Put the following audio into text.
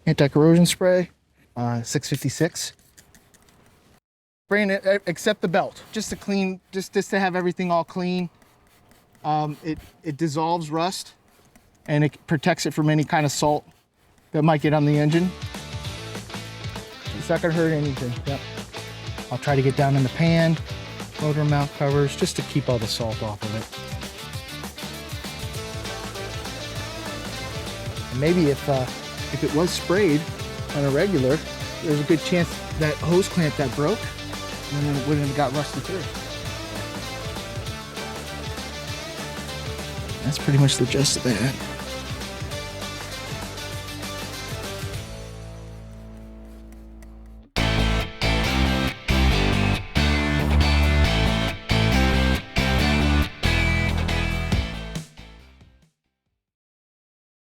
anti-corrosion spray, 656. Spraying it except the belt, just to clean, just to have everything all clean. It dissolves rust and it protects it from any kind of salt that might get on the engine. It's not gonna hurt anything. Yep. I'll try to get down in the pan, motor mount covers, just to keep all the salt off of it. And maybe if it was sprayed on a regular, there's a good chance that hose clamp that broke and then it wouldn't have got rusted through. That's pretty much the gist of that.